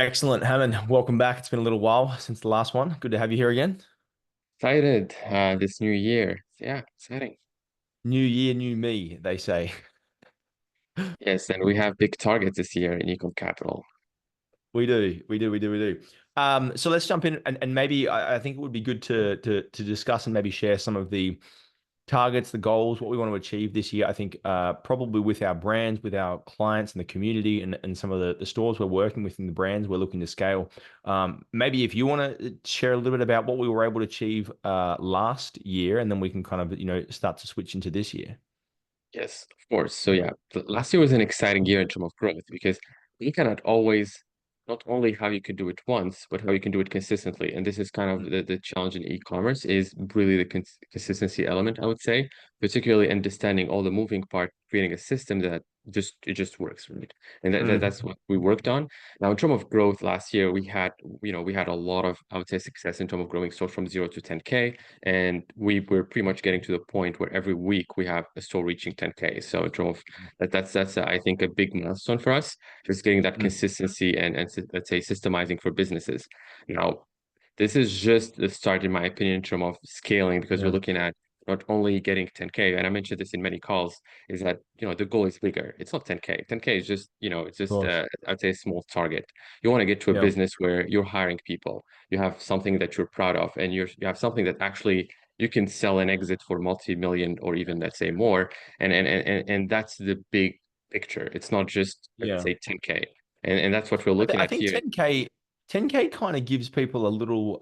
Excellent, Hammond. Welcome back. It's been a little while since the last one. Good to have you here again. Excited this new year. Yeah, exciting. New year, new me, they say. Yes, and we have big targets this year in Ecom Capital. We do. So let's jump in and maybe I think it would be good to discuss and maybe share some of the targets, the goals, what we want to achieve this year. I think probably with our brands, with our clients and the community and some of the stores we're working with and the brands we're looking to scale. Maybe if you want to share a little bit about what we were able to achieve last year, and then we can kind of, start to switch into this year. Yes, of course. So yeah, last year was an exciting year in terms of growth because you cannot always not only how you can do it once, but how you can do it consistently. And this is kind of the challenge in e-commerce is really the consistency element, I would say, particularly understanding all the moving part, creating a system that just works, right? And Mm. that's what we worked on. Now, in terms of growth last year, we had a lot of, I would say, success in terms of growing stores from 0 to 10K. And we were pretty much getting to the point where every week we have a store reaching 10K. So in terms of that's I think a big milestone for us, just getting that Mm. consistency and let's say systemizing for businesses. Now, this is just the start, in my opinion, in terms of scaling, because we're Yeah, looking at not only getting 10K, and I mentioned this in many calls, is that the goal is bigger. It's not 10K. 10K is just it's of just course. I'd say a small target. You want to get to a Yeah. business where you're hiring people, you have something that you're proud of, and you have something that actually you can sell and exit for multi-million or even let's say more, and that's the big picture. It's not just let's Yeah. say 10K, and that's what we're I, th looking I at think here. 10K kind of gives people a little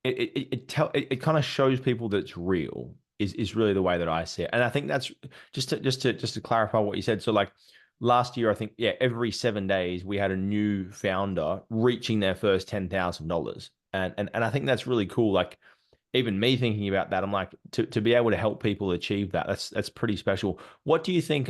it kind of shows people that it's real is really the way that I see it. And I think that's just to clarify what you said. So like last year, I think, yeah, every 7 days we had a new founder reaching their first $10,000. And I think that's really cool. Like even me thinking about that, I'm like, to be able to help people achieve that, that's pretty special. What do you think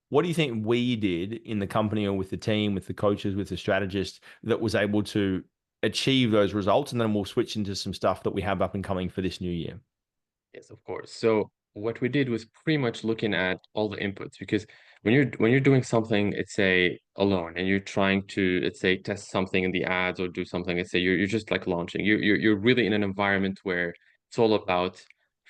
we did in the company or with the team, with the coaches, with the strategists that was able to achieve those results? And then we'll switch into some stuff that we have up and coming for this new year. Yes, of course. So what we did was pretty much looking at all the inputs, because when you're doing something, let's say alone, and you're trying to, let's say, test something in the ads or do something, let's say you're just like launching. You're really in an environment where it's all about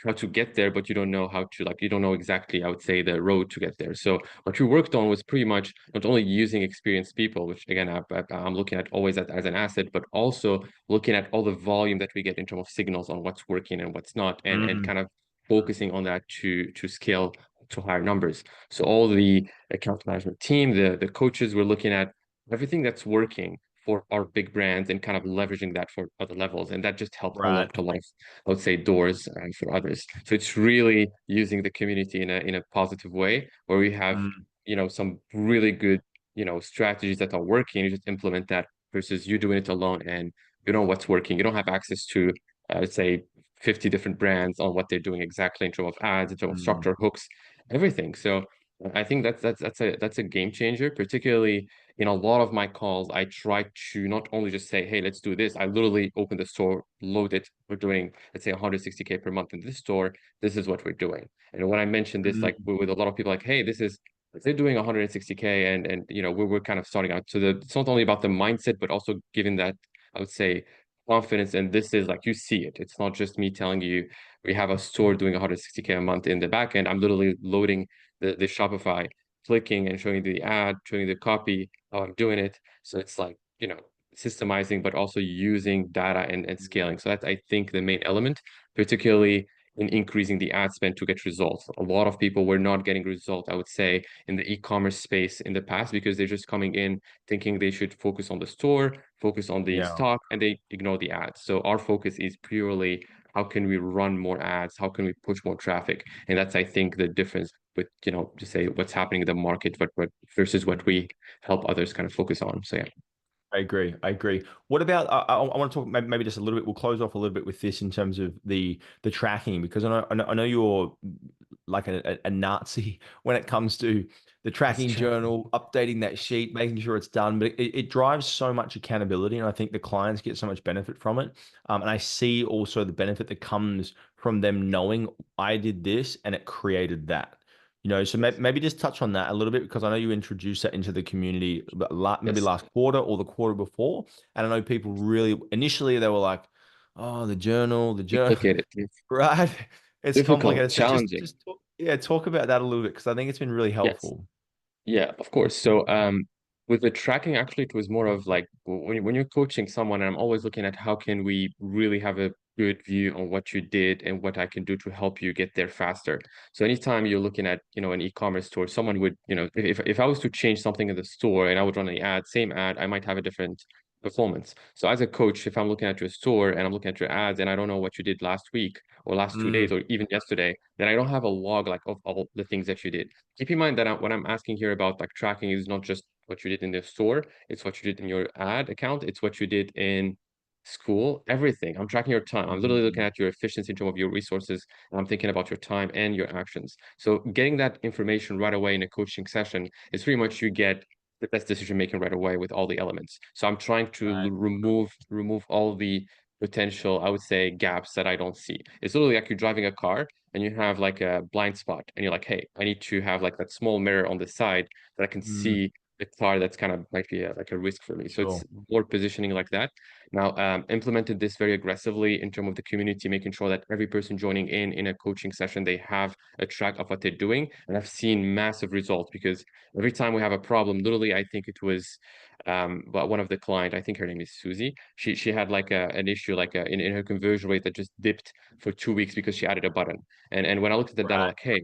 how to get there, but you don't know how to, like, you don't know exactly, I would say, the road to get there. So what we worked on was pretty much not only using experienced people, which again I'm looking at always as an asset, but also looking at all the volume that we get in terms of signals on what's working and what's not, and Mm. kind of focusing on that to scale to higher numbers. So all the account management team, the coaches, were looking at everything that's working for our big brands and kind of leveraging that for other levels. And that just helped Right. unlock a lot of, I would say, doors for others. So it's really using the community in a positive way where we have, Mm. some really good, strategies that are working. You just implement that versus you doing it alone and you know what's working. You don't have access to, let's say, 50 different brands on what they're doing exactly in terms of ads, in terms of Mm. structure, hooks, everything. So I think that's a game changer, particularly in a lot of my calls. I try to not only just say, hey, let's do this. I literally open the store, load it. We're doing, let's say, 160K per month in this store. This is what we're doing. And when I mentioned this, like Mm. with a lot of people, like, hey, this is they're doing 160K, and we're kind of starting out. So it's not only about the mindset, but also giving that, I would say, confidence. And this is like you see it. It's not just me telling you we have a store doing 160K a month in the back end. I'm literally loading the Shopify, clicking and showing the ad, showing the copy, how I'm doing it. So it's like, systemizing, but also using data and scaling. So that's, I think, the main element, particularly in increasing the ad spend to get results. A lot of people were not getting results, I would say, in the e-commerce space in the past because they're just coming in thinking they should focus on the store, focus on the Yeah. stock, and they ignore the ads. So our focus is purely how can we run more ads? How can we push more traffic? And that's, I think, the difference with, to say what's happening in the market, but versus what we help others kind of focus on. So yeah. I agree. I agree. What about I want to talk maybe just a little bit. We'll close off a little bit with this in terms of the tracking because I know you're like a Nazi when it comes to the It's tracking tracking. journal, updating that sheet, making sure it's done. But it drives so much accountability, and I think the clients get so much benefit from it. And I see also the benefit that comes from them knowing I did this and it created that. So Yes. maybe just touch on that a little bit because I know you introduced that into the community, but maybe Yes. last quarter or the quarter before. And I know people really initially they were like, "Oh, the journal, Complicated. It's right? It's difficult, complicated." So challenging. just yeah, talk about that a little bit because I think it's been really Yes. helpful. Yeah, of course. So, with the tracking, actually, it was more of like when you're coaching someone, I'm always looking at how can we really have a good view on what you did and what I can do to help you get there faster. So anytime you're looking at, an e-commerce store, someone would, if I was to change something in the store and I would run an ad, same ad, I might have a different performance. So as a coach, if I'm looking at your store and I'm looking at your ads and I don't know what you did last week or last 2 days Mm, or even yesterday, then I don't have a log like of all the things that you did. Keep in mind that what I'm asking here about like tracking is not just what you did in the store, it's what you did in your ad account, it's what you did in school, everything. I'm tracking your time. I'm literally looking mm, at your efficiency in terms of your resources, and I'm thinking about your time and your actions. So getting that information right away in a coaching session is pretty much you get the best decision making right away with all the elements. So I'm trying to right. remove all the potential, I would say, gaps that I don't see. It's literally like you're driving a car and you have like a blind spot and you're like, hey, I need to have like that small mirror on the side that I can Mm, see the car that's kind of might be like a risk for me. So it's sure. more positioning like that. Now, implemented this very aggressively in terms of the community, making sure that every person joining in a coaching session, they have a track of what they're doing. And I've seen massive results because every time we have a problem, literally, I think it was but one of the client, I think her name is Susie. She had like an issue like in her conversion rate that just dipped for 2 weeks because she added a button. And when I looked at the data, Right. like, hey,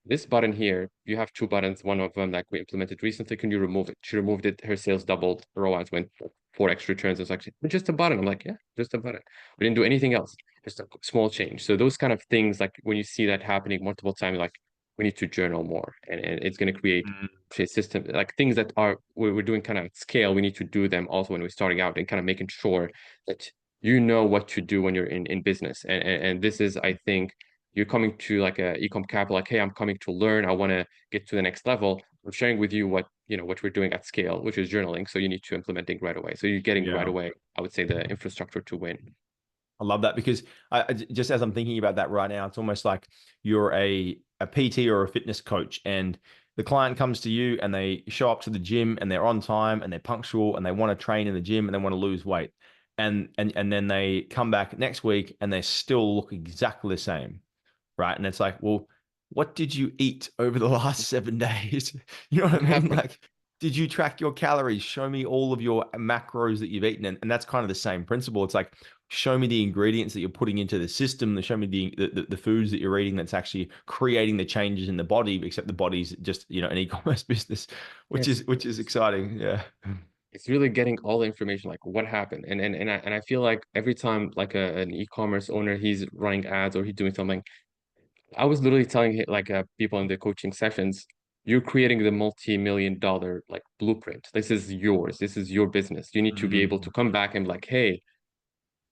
this button here, you have two buttons. One of them like we implemented recently. Can you remove it? She removed it. Her sales doubled. Her ROAS went 4x returns. It's like just a button. I'm like, yeah, just a button. We didn't do anything else. Just a small change. So those kind of things, like when you see that happening multiple times, like we need to journal more, and it's going to create Mm, a system like things that are we're doing kind of at scale. We need to do them also when we're starting out and kind of making sure that you know what to do when you're in business. And this is, I think you're coming to like a ecom capital, like, hey, I'm coming to learn, I want to get to the next level. I'm sharing with you what we're doing at scale, which is journaling. So you need to implementing right away. So you're getting right yeah. away, I would say, the infrastructure to win. I love that because just as I'm thinking about that right now, it's almost like you're a PT or a fitness coach, and the client comes to you and they show up to the gym and they're on time and they're punctual and they want to train in the gym and they want to lose weight, and then they come back next week and they still look exactly the same, right? And it's like, well, what did you eat over the last 7 days? You know what What I mean? happened? Like, did you track your calories? Show me all of your macros that you've eaten. And that's kind of the same principle. It's like, show me the ingredients that you're putting into the system. Show me the foods that you're eating that's actually creating the changes in the body, except the body's just, an e-commerce business, which Yes, is which is exciting. Yeah. it's really getting all the information, like what happened. And I feel like every time like an e-commerce owner, he's running ads or he's doing something, I was literally telling like people in the coaching sessions, you're creating the multi-million dollar like blueprint. This is yours. This is your business. You need to be able to Mm, come back and be like, hey,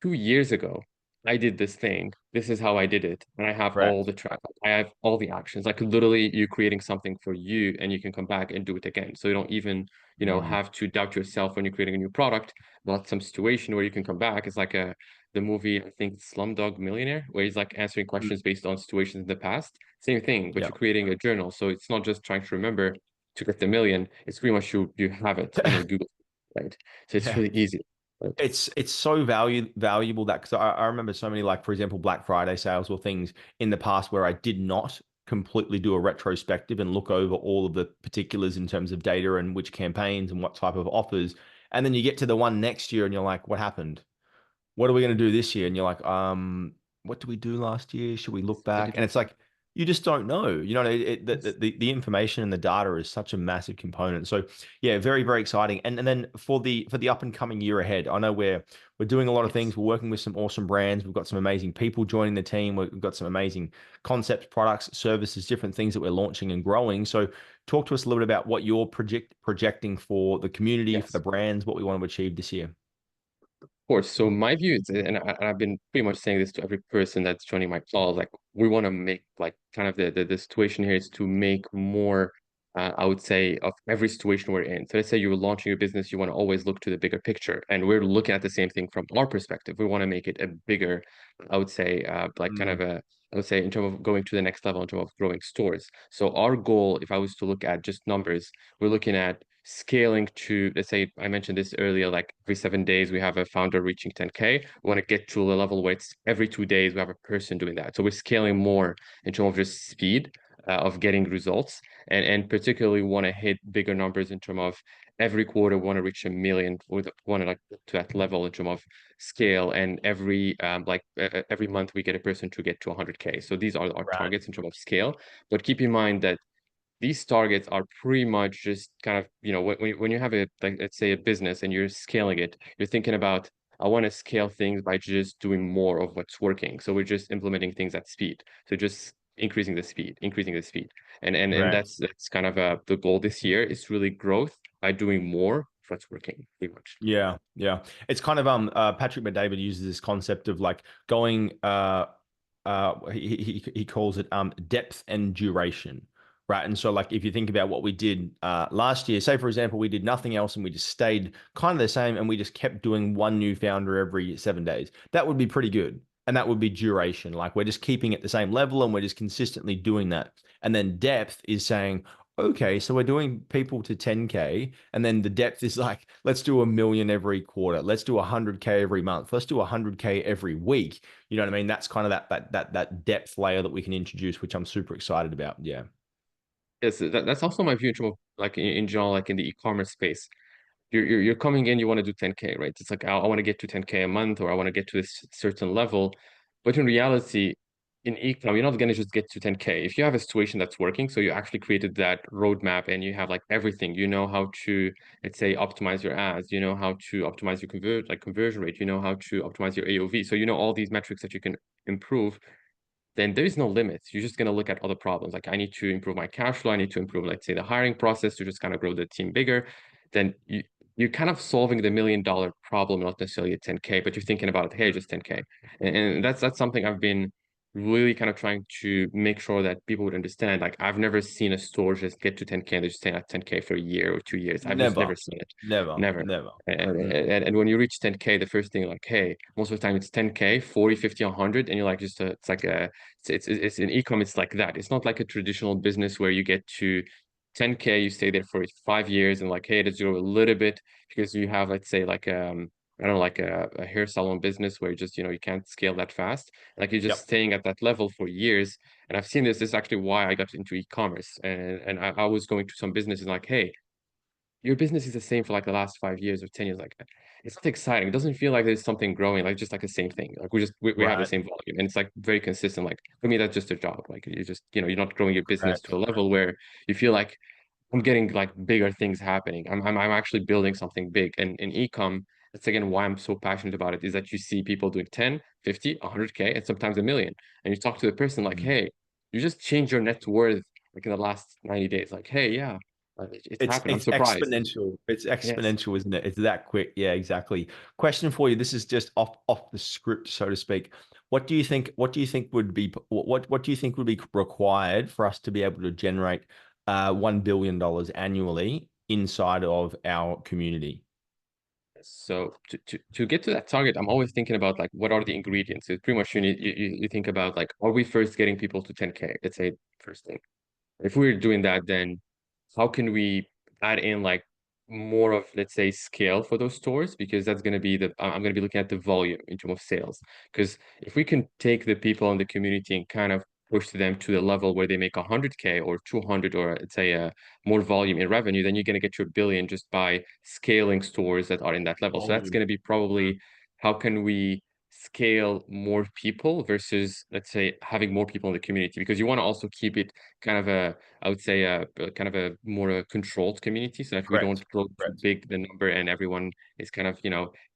2 years ago, I did this thing. This is how I did it. And I have all correct. the track. I have all the actions. Like literally you creating something for you and you can come back and do it again. So you don't even, Mm, have to doubt yourself when you're creating a new product, but some situation where you can come back. It's like the movie, I think Slumdog Millionaire, where he's like answering mm, questions based on situations in the past. Same thing, but yeah. you're creating a journal. So it's not just trying to remember to get the million. It's pretty much you have it in your Google, right? So it's Yeah. really easy. Right? It's so valuable that because I remember so many, like, for example, Black Friday sales or things in the past where I did not completely do a retrospective and look over all of the particulars in terms of data and which campaigns and what type of offers. And then you get to the one next year and you're like, what happened? What are we going to do this year? And you're like, what did we do last year? Should we look What back? did And we it's like, you just don't know. Yes. The information and the data is such a massive component. So yeah, very, very exciting. And then for the up and coming year ahead, I know we're doing a lot of Yes. things. We're working with some awesome brands. We've got some amazing people joining the team. We've got some amazing concepts, products, services, different things that we're launching and growing. So talk to us a little bit about what you're projecting for the community, for the Yes. brands, what we want to achieve this year. Course. So my view is, and I've been pretty much saying this to every person that's joining my call, like we want to make like kind of the situation here is to make more, I would say, of every situation we're in. So let's say you're launching your business, you want to always look to the bigger picture, and we're looking at the same thing from our perspective. We want to make it a bigger, I would say, like kind of Mm, I would say in terms of going to the next level in terms of growing stores. So our goal, if I was to look at just numbers, we're looking at scaling to, let's say I mentioned this earlier, like every 7 days we have a founder reaching 10K. We want to get to a level where it's every 2 days we have a person doing that. So we're scaling more in terms of just speed of getting results, and particularly want to hit bigger numbers in terms of every quarter we want to reach 1 million, we want to like to that level in terms of scale, and every month we get a person to get to 100K. So these are our Right. targets in terms of scale. But keep in mind that these targets are pretty much just kind of, when you have a, like, let's say a business and you're scaling it, you're thinking about, I want to scale things by just doing more of what's working. So we're just implementing things at speed. So just increasing the speed. And Right. that's kind of the goal this year, is really growth by doing more of what's working, pretty much. Yeah, yeah. It's kind of Patrick Bet-David uses this concept of like going he calls it depth and duration. Right. And so like if you think about what we did last year, say for example, we did nothing else and we just stayed kind of the same and we just kept doing one new founder every 7 days. That would be pretty good. And that would be duration. Like we're just keeping it the same level and we're just consistently doing that. And then depth is saying, okay, so we're doing people to 10K, and then the depth is like, let's do 1 million every quarter. Let's do 100K every month. Let's do 100K every week. You know what I mean? That's kind of that depth layer that we can introduce, which I'm super excited about. Yeah. Yes, that's also my view in terms of, like, in general, like in the e-commerce space. You're coming in, you want to do 10K, right? It's like, I want to get to 10K a month, or I want to get to this certain level. But in reality, in e-com, you're not going to just get to 10K. If you have a situation that's working, so you actually created that roadmap and you have like everything, you know how to, let's say, optimize your ads, you know how to optimize your conversion rate, you know how to optimize your AOV. So you know all these metrics that you can improve, then there is no limits. You're just going to look at other problems. Like, I need to improve my cash flow. I need to improve, let's say, the hiring process to just kind of grow the team bigger. Then you're kind of solving the $1 million problem, not necessarily a 10K, but you're thinking about, hey, just 10K. And that's something I've been really kind of trying to make sure that people would understand. Like, I've never seen a store just get to 10K and they're just staying at 10K for a year or 2 years. I've just Never, never seen it. never, Never. never. And when you reach 10K, the first thing, like, hey, most of the time it's 10K, 40, 50, 100, and you're like, just it's like a, it's in ecom, it's like that. It's not like a traditional business where you get to 10K, you stay there for 5 years, and like, hey, let's grow a little bit, because you have, let's say, like, I don't know, like a hair salon business where you just, you can't scale that fast. Like, you're just Yep. staying at that level for years. And I've seen this. This is actually why I got into e-commerce. And I was going to some businesses like, hey, your business is the same for like the last 5 years or 10 years. Like, it's not exciting. It doesn't feel like there's something growing, like just like the same thing. Like, we have the Right. same volume, and it's like very consistent. Like, for me, that's just a job. Like, you just, you're not growing your business to Correct. a level where you feel like, I'm getting like bigger things happening. I'm actually building something big. And in ecom, that's again why I'm so passionate about it, is that you see people doing 10, 50, 100K, and sometimes 1 million. And you talk to the person like, Mm. hey, you just changed your net worth like in the last 90 days. Like, hey, yeah, it's It's happened. I'm it's surprised. exponential. It's Yes. exponential, isn't it? It's that quick. Yeah, exactly. Question for you. This is just off the script, so to speak. What do you think would be what do you think would be required for us to be able to generate $1 billion annually inside of our community? So to get to that target, I'm always thinking about, like, what are the ingredients? It's pretty much, you think about, like, are we first getting people to 10K? Let's say, first thing. If we're doing that, then how can we add in like more of, let's say, scale for those stores? Because that's going to be I'm going to be looking at the volume in terms of sales. Because if we can take the people in the community and kind of push them to the level where they make 100K or 200, or let's say more volume in revenue, then you're going to get your billion just by scaling stores that are in that level. So that's Volume. going to be probably, how can we scale more people versus, let's say, having more people in the community, because you want to also keep it kind of a, I would say, a kind of a more controlled community, so that we don't Correct. grow too Correct. big the number and everyone is kind of,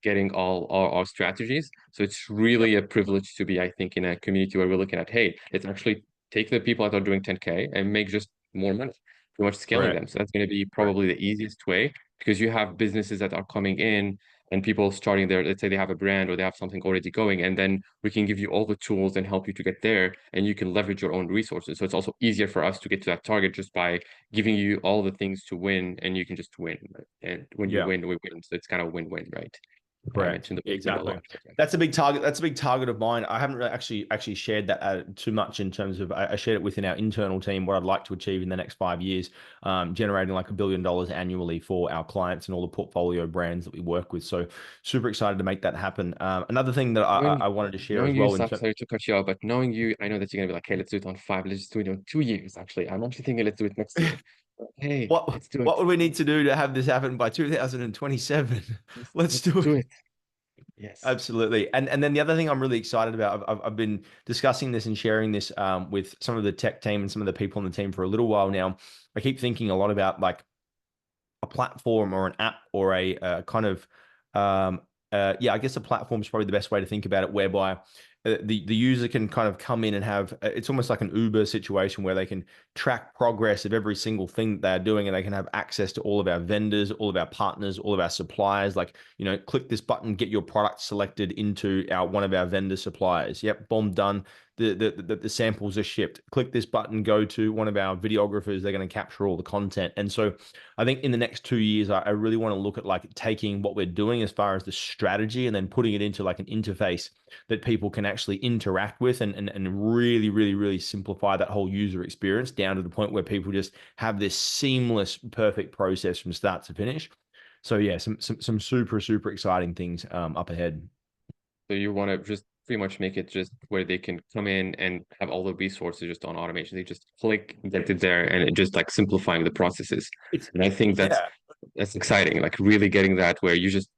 getting all our strategies. So it's Yep. really a privilege to be, I think, in a community where we're looking at, hey, let's actually take the people that are doing 10K and make just more money, pretty much scaling Correct. them. So that's going to be Correct. probably the easiest way, because you have businesses that are coming in and people starting there, let's say they have a brand or they have something already going, and then we can give you all the tools and help you to get there, and you can leverage your own resources. So it's also easier for us to get to that target just by giving you all the things to win, and you can just win, right? And when you Yeah. win, we win. So it's kind of win-win, right? I Correct. mentioned the word win a Exactly. lot. Okay. That's a big target. That's a big target of mine. I haven't really actually shared that too much in terms of I shared it within our internal team what I'd like to achieve in the next 5 years, generating like $1 billion annually for our clients and all the portfolio brands that we work with. So super excited to make that happen. Another thing that I wanted to share Knowing as you, well sorry to cut you off, but knowing you, I know that you're gonna be like, hey, let's do it on 5, let's just do it on 2 years. Actually, I'm actually thinking let's do it next year. But, hey, let's do what it. would we need to do to have this happen by 2027? Let's Let's do do it. it. Yes. Absolutely. And then the other thing I'm really excited about, I've been discussing this and sharing this with some of the tech team and some of the people on the team for a little while now. I keep thinking a lot about like a platform or an app or a kind of yeah, I guess a platform is probably the best way to think about it, whereby the user can kind of come in and have it's almost like an Uber situation where they can track progress of every single thing that they're doing, and they can have access to all of our vendors, all of our partners, all of our suppliers. Like, click this button, get your product selected into our one of our vendor suppliers. Yep, boom, done. The samples are shipped. Click this button, go to one of our videographers. They're going to capture all the content. And so I think in the next 2 years, I really want to look at like taking what we're doing as far as the strategy and then putting it into like an interface that people can actually interact with, and really, really, really simplify that whole user experience down to the point where people just have this seamless, perfect process from start to finish. So yeah, some super, super exciting things up ahead. So you want to just pretty much make it just where they can come in and have all the resources just on automation. They just click, get it there, and it just like simplifying the processes. It's And I think yeah, that's exciting. Like really getting that where you just,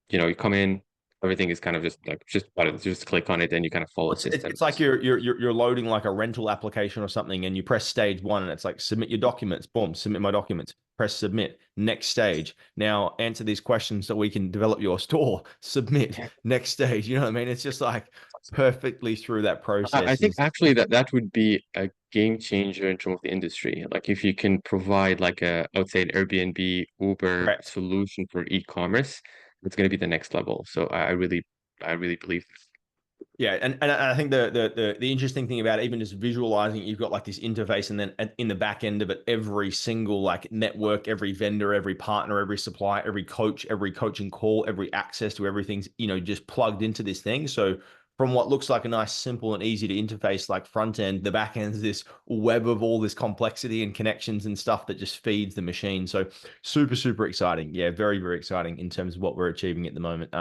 you come in, everything is kind of just like just click on it and you kind of follow well, the system. it's like you're loading like a rental application or something, and you press stage one, and it's like submit your documents. Boom, submit my documents. Press submit. Next stage. Now answer these questions so we can develop your store. Submit. Next stage. You know what I mean? It's just like perfectly through that I process think is actually that would be a game changer in terms of the industry. Like if you can provide like I would say an Airbnb, Uber correct. solution for e-commerce, it's going to be the next level. So I really believe this. Yeah, and I think the interesting thing about it, even just visualizing it, you've got like this interface, and then in the back end of it, every single like network, every vendor, every partner, every supplier, every coach, every coaching call, every access to everything's just plugged into this thing. So from what looks like a nice, simple and easy to interface like front end, the back end is this web of all this complexity and connections and stuff that just feeds the machine. So super, super exciting. Yeah, very, very exciting in terms of what we're achieving at the moment.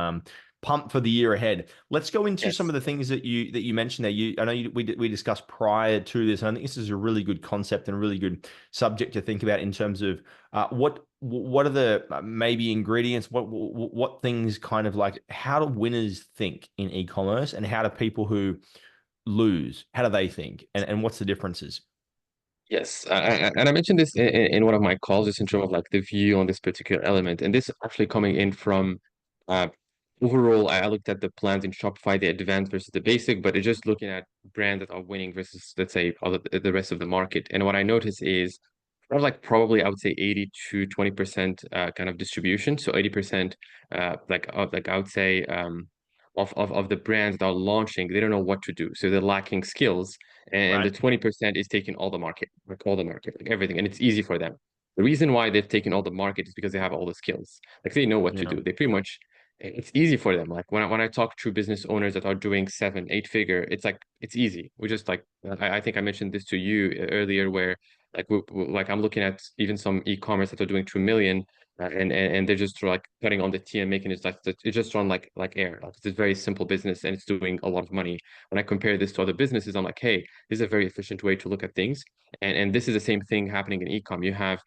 Pumped for the year ahead. Let's go into some Yes. of the things that you mentioned there. I know we discussed prior to this, and I think this is a really good concept and a really good subject to think about in terms of what are the maybe ingredients, what things kind of like how do winners think in e-commerce, and how do people who lose, how do they think, and what's the differences? Yes, and I mentioned this in one of my calls, just in terms of like the view on this particular element, and this actually coming in from uh, overall. I looked at the plans in Shopify, the advanced versus the basic, but it's just looking at brands that are winning versus, let's say, the rest of the market. And what I notice is kind of like probably I would say 80 to 20% kind of distribution. So 80% like I would say of the brands that are launching, they don't know what to do, so they're lacking skills, and the Right. 20% is taking all the market, like everything, and it's easy for them. The reason why they've taken all the market is because they have all the skills. Like they know what to Yeah. do. They pretty much it's easy for them. Like when I talk to business owners that are doing 7, 8 figure, it's like it's easy. We just like I think I mentioned this to you earlier, where like like I'm looking at even some e-commerce that are doing 2 million, and they're just like cutting on the T and making it like it just run like air. Like it's a very simple business and it's doing a lot of money. When I compare this to other businesses, I'm like, hey, this is a very efficient way to look at things. And this is the same thing happening in e-com. You have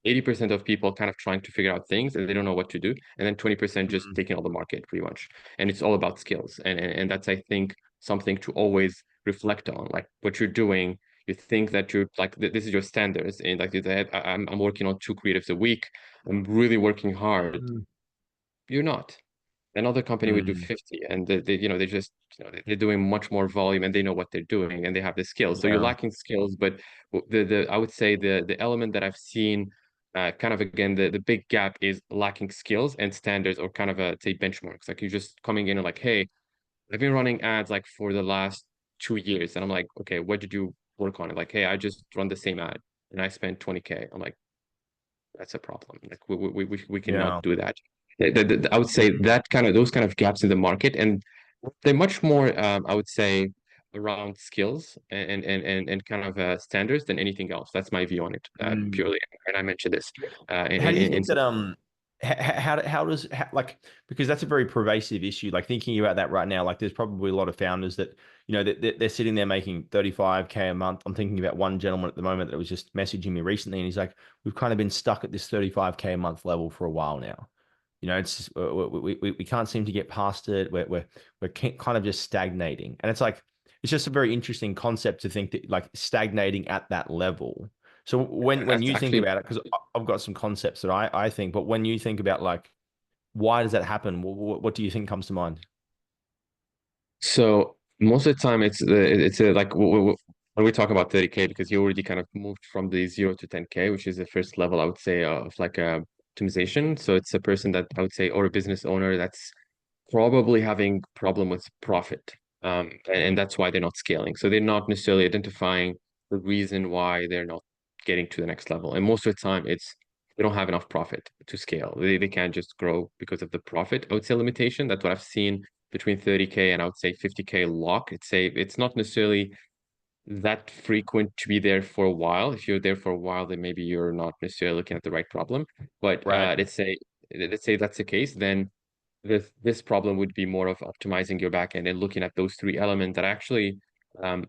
80% of people kind of trying to figure out things and they don't know what to do. And then 20% just Mhm. taking all the market pretty much. And it's all about skills. And that's, I think, something to always reflect on. Like what you're doing, you think that you're like, this is your standards. And like, I'm working on 2 creatives a week. I'm really working hard. Mhm. You're not. Another company would do Mhm. 50, and they just they're doing much more volume and they know what they're doing and they have the skills. So you're Yeah. lacking skills, but the I would say the element that I've seen kind of again the big gap is lacking skills and standards, or kind of a say benchmarks. Like you're just coming in and like, hey, I've been running ads like for the last 2 years, and I'm like, okay, what did you work on it? Like, hey, I just run the same ad and I spent 20K. I'm like, that's a problem. Like we Yeah. cannot do that. I would say that kind of those kind of gaps in the market, and they're much more, I would say, around skills and kind of standards than anything else. That's my view on it, Mm. purely. And I mentioned this. How do you think that how does like, because that's a very pervasive issue, like thinking about that right now, like there's probably a lot of founders that they're sitting there making 35K a month. I'm thinking about one gentleman at the moment that was just messaging me recently, and he's like, we've kind of been stuck at this 35K a month level for a while now. It's just, we can't seem to get past it. We're kind of just stagnating, and it's just a very interesting concept to think that like stagnating at that level. So when that's you think actually about it, because I've got some concepts that I think, but when you think about like why does that happen, what do you think comes to mind? so. Most of the time, it's a, like when we talk about 30K, because you already kind of moved from the 0 to 10K, which is the first level, I would say, of like a optimization. So it's a person that I would say, or a business owner that's probably having problem with profit. And that's why they're not scaling. So they're not necessarily identifying the reason why they're not getting to the next level. And most of the time, it's they don't have enough profit to scale. They can't just grow because of the profit, I would say, limitation. That's what I've seen between 30K and I would say 50K lock. It's not necessarily that frequent to be there for a while. If you're there for a while, then maybe you're not necessarily looking at the right problem. But Right. let's say that's the case, then this problem would be more of optimizing your backend and looking at those three elements that actually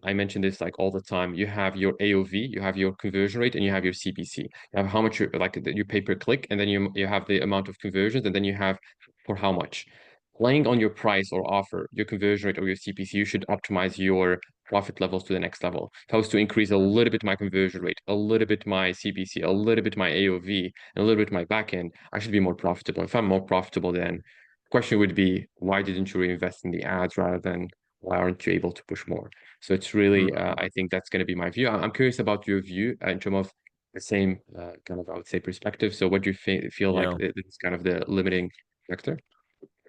I mention this like all the time. You have your AOV, you have your conversion rate, and you have your CPC. You have how much you pay per click, and then you have the amount of conversions, and then you have for how much. Playing on your price or offer, your conversion rate or your CPC, you should optimize your profit levels to the next level. If I was to increase a little bit my conversion rate, a little bit my CPC, a little bit my AOV, and a little bit my backend, I should be more profitable. If I'm more profitable, then question would be, why didn't you reinvest in the ads rather than why aren't you able to push more? So it's really, Mm. I think that's going to be my view. I'm curious about your view in terms of the same kind of, I would say, perspective. So what do you feel like Yeah. is kind of the limiting factor?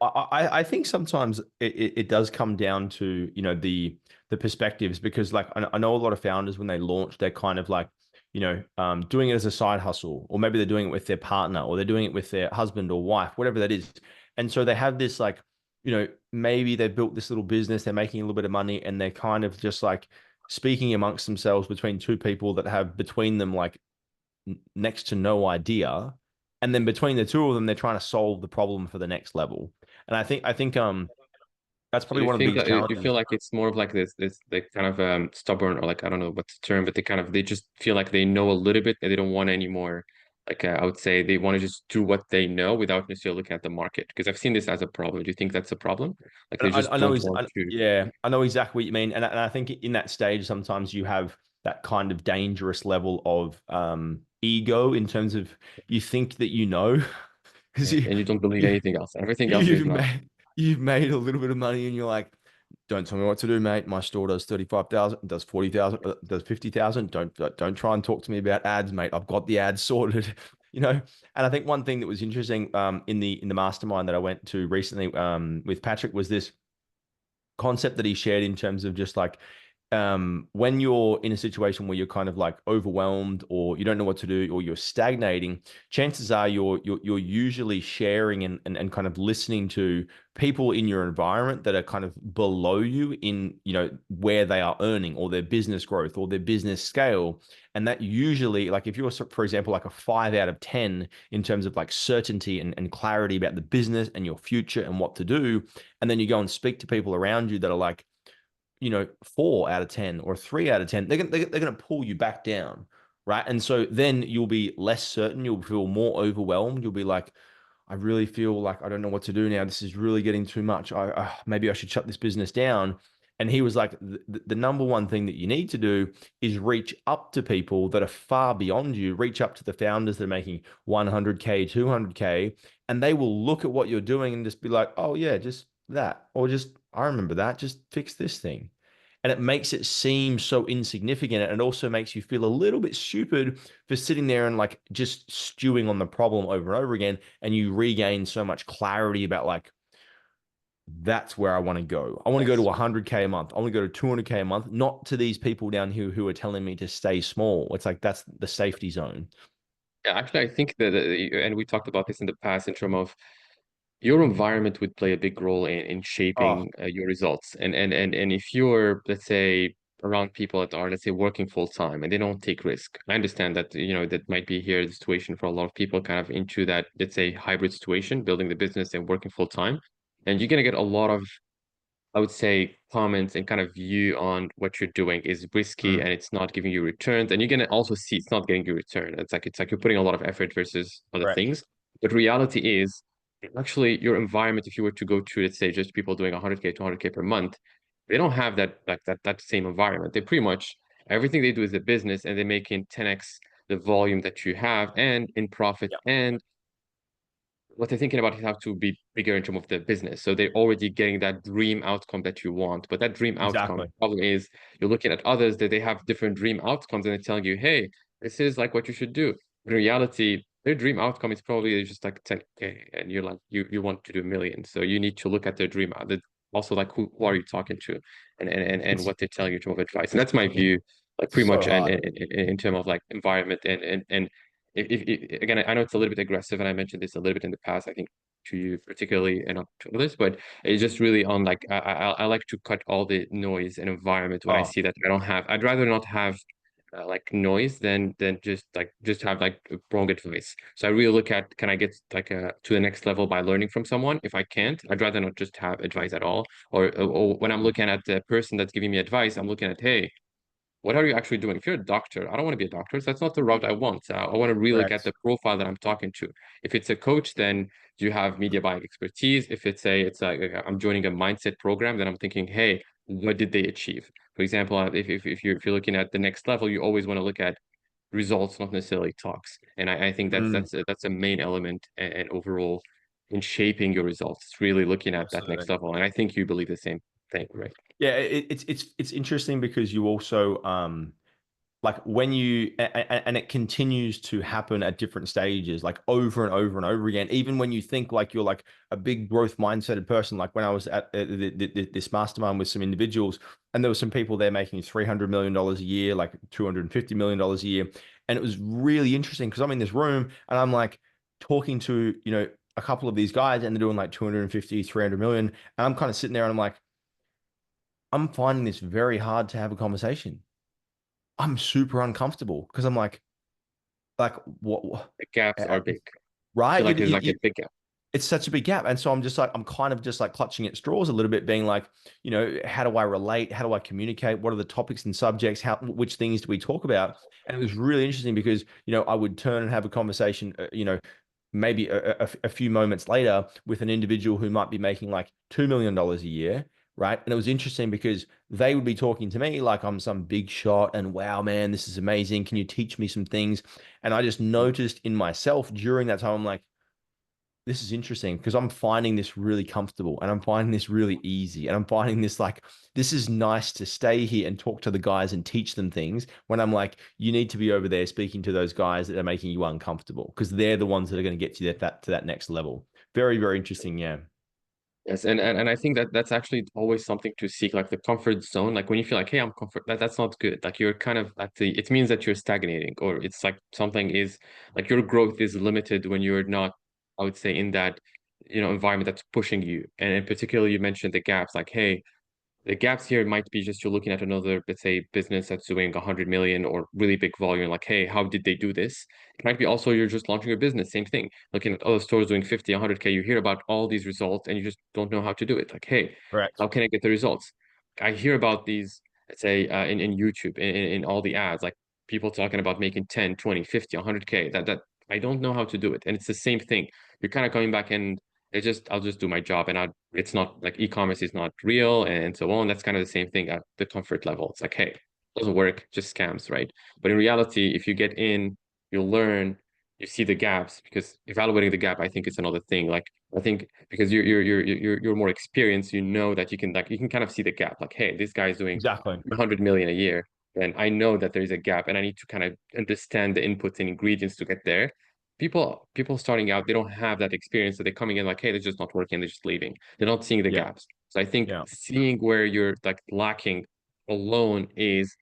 I think sometimes it does come down to, the perspectives, because like I know a lot of founders when they launch, they're kind of like, doing it as a side hustle, or maybe they're doing it with their partner, or they're doing it with their husband or wife, whatever that is. And so they have this like, maybe they built this little business, they're making a little bit of money, and they're kind of just like speaking amongst themselves between two people that have between them like next to no idea. And then between the two of them, they're trying to solve the problem for the next level. And I think that's So probably you one of the think biggest that you feel challenges. like it's more of like this they kind of stubborn, or like I don't know what's the term, but they just feel like they know a little bit and they don't want any more. Like I would say they want to just do what they know without necessarily looking at the market. Because I've seen this as a problem. Do you think that's a problem? Like And they just I know don't he's, want to. yeah, I know exactly what you mean. And I think in that stage, sometimes you have that kind of dangerous level of ego in terms of you think that because And you don't believe you anything else. Everything else is you've not. made a little bit of money and you're like, don't tell me what to do, mate. My store does 35,000, does 40,000, does 50,000. Don't try and talk to me about ads, mate. I've got the ads sorted, you know. And I think one thing that was interesting in the mastermind that I went to recently with Patrick was this concept that he shared in terms of just like when you're in a situation where you're kind of like overwhelmed or you don't know what to do or you're stagnating, chances are you're usually sharing and kind of listening to people in your environment that are kind of below you in, where they are earning or their business growth or their business scale. And that usually, like if you're, for example, like a 5 out of 10 in terms of like certainty and clarity about the business and your future and what to do, and then you go and speak to people around you that are like, 4 out of 10 or 3 out of 10, they're gonna pull you back down, right? And so then you'll be less certain, you'll feel more overwhelmed, you'll be like, I really feel like I don't know what to do now. This is really getting too much. Maybe I should shut this business down. And he was like, the number one thing that you need to do is reach up to people that are far beyond you. Reach up to the founders that are making 100K, 200K, and they will look at what you're doing and just be like, oh yeah, just that, or just I remember that. Just fix this thing. And it makes it seem so insignificant. And it also makes you feel a little bit stupid for sitting there and like just stewing on the problem over and over again. And you regain so much clarity about like, that's where I want to go. I want to go to Yes. 100K a month. I want to go to 200K a month, not to these people down here who are telling me to stay small. It's like that's the safety zone. Yeah, actually, I think that, and we talked about this in the past in terms of your environment would play a big role in Oh, shaping your results. And if you're, let's say, around people that are, let's say, working full time and they don't take risk. I understand that, that might be here the situation for a lot of people kind of into that, let's say, hybrid situation, building the business and working full time. And you're gonna get a lot of, I would say, comments and kind of view on what you're doing is risky mm, and it's not giving you returns. And you're gonna also see it's not getting you return. It's like you're putting a lot of effort versus other correct. things. But reality is actually your environment, if you were to go to, let's say, just people doing 100K, 200K per month, they don't have that same environment. They pretty much everything they do is a business and they make in 10x the volume that you have and in profit Yeah, and what they're thinking about is how to be bigger in terms of the business. So they're already getting that dream outcome that you want. But that dream outcome, exactly. the problem is you're looking at others that they have different dream outcomes and they're telling you, hey, this is like what you should do. But in reality, their dream outcome is probably just like 10K and you're like you want to do a million. So you need to look at their dream out. Also like who are you talking to and It's what they're telling you in terms of advice. And that's my view, like pretty so much hard. in terms of like environment and again, I know it's a little bit aggressive, and I mentioned this a little bit in the past, I think to you particularly and not to others, but it's just really on like I like to cut all the noise and environment when I Oh, see that I don't have. I'd rather not have like noise than just have like wrong advice. So I really look at can I get like to the next level by learning from someone? If I can't, I'd rather not just have advice at all. Or when I'm looking at the person that's giving me advice, I'm looking at hey what are you actually doing? If you're a doctor, I don't want to be a doctor. So that's not the route I want. I want to really look at correct. the profile that I'm talking to. If it's a coach, then you have media buying expertise. If it's like I'm joining a mindset program, then I'm thinking, hey, what did they achieve? For example, if you're looking at the next level, you always want to look at results, not necessarily talks. And I think that's Mm, that's a main element and overall in shaping your results. It's really looking at that next absolutely. level. And I think you believe the same thing, right? Yeah, it's interesting because you also like when you and it continues to happen at different stages, like over and over and over again, even when you think like you're like a big growth mindseted person, like when I was at this mastermind with some individuals, and there were some people there making $300 million a year, like $250 million a year, and it was really interesting because I'm in this room and I'm like talking to a couple of these guys and they're doing like 250, 300 million, and I'm kind of sitting there and I'm like, I'm finding this very hard to have a conversation. I'm super uncomfortable because I'm like what The gaps uh, are big. I right? feel like there's like a big gap. It's such a big gap, and so I'm just like I'm kind of just like clutching at straws a little bit, being like, how do I relate? How do I communicate? What are the topics and subjects? How which things do we talk about? And it was really interesting because I would turn and have a conversation, maybe a few moments later with an individual who might be making like $2 million a year, right? And it was interesting because they would be talking to me like I'm some big shot and wow, man, this is amazing. Can you teach me some things? And I just noticed in myself during that time, I'm like, this is interesting because I'm finding this really comfortable and I'm finding this really easy and I'm finding this like this is nice to stay here and talk to the guys and teach them things when I'm like you need to be over there speaking to those guys that are making you uncomfortable because they're the ones that are going to get you to that next level. Very, very interesting. Yeah. Yes, and I think that that's actually always something to seek, like the comfort zone. Like when you feel like, hey, I'm comfort, that's not good. Like you're kind of at the, it means that you're stagnating, or it's like something is like your growth is limited when you're not, I would say, in that, environment that's pushing you. And in particular, you mentioned the gaps, like, hey, the gaps here might be just you're looking at another, let's say, business that's doing 100 million or really big volume. Like, hey, how did they do this? It might be also you're just launching a business, same thing. Looking at other stores doing 50, 100K, you hear about all these results and you just don't know how to do it. Like, hey, Correct. how can I get the results? I hear about these, let's say, in YouTube, in all the ads, like people talking about making 10, 20, 50, 100K. That I don't know how to do it. And it's the same thing. You're kind of coming back and I'll just do my job and it's not like e-commerce is not real and so on. That's kind of the same thing at the comfort level. It's like, hey, it doesn't work, just scams, right? But in reality, if you get in, you'll learn, you see the gaps because evaluating the gap, I think is another thing. Like I think because you're more experienced, you know that you can kind of see the gap. Like, hey, this guy's doing Exactly. 100 million a year. And I know that there is a gap and I need to kind of understand the inputs and ingredients to get there. People starting out, they don't have that experience, so they're coming in like, hey, they're just not working, they're just leaving. They're not seeing the Yeah. gaps. So I think Yeah. seeing where you're like lacking alone is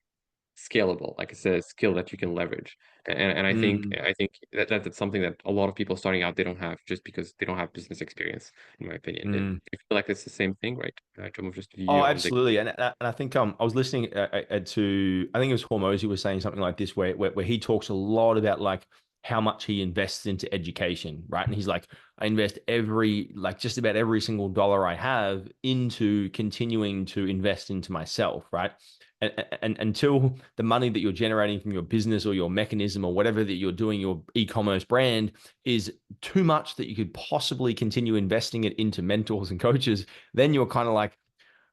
scalable. Like it's a skill that you can leverage. And Mm, I think that's something that a lot of people starting out they don't have just because they don't have business experience, in my opinion. And mm. I feel like it's the same thing, right? In terms of just Oh, view on the absolutely. And I think I was listening to, I think it was Hormozy was saying something like this where he talks a lot about like how much he invests into education, right? And he's like, I invest just about every single dollar I have into continuing to invest into myself, right? And until the money that you're generating from your business or your mechanism or whatever that you're doing, your e-commerce brand is too much that you could possibly continue investing it into mentors and coaches, then you're kind of like,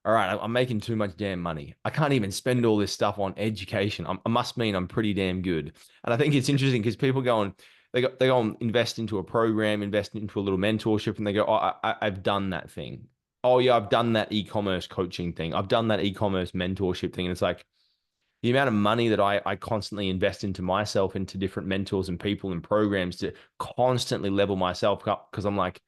all right, I'm making too much damn money. I can't even spend all this stuff on education. I must mean I'm pretty damn good. And I think it's interesting because people go and they go and invest into a program, invest into a little mentorship, and they go, oh, I've done that thing. Oh yeah, I've done that e-commerce coaching thing. I've done that e-commerce mentorship thing. And it's like the amount of money that I constantly invest into myself, into different mentors and people and programs to constantly level myself up because I'm like,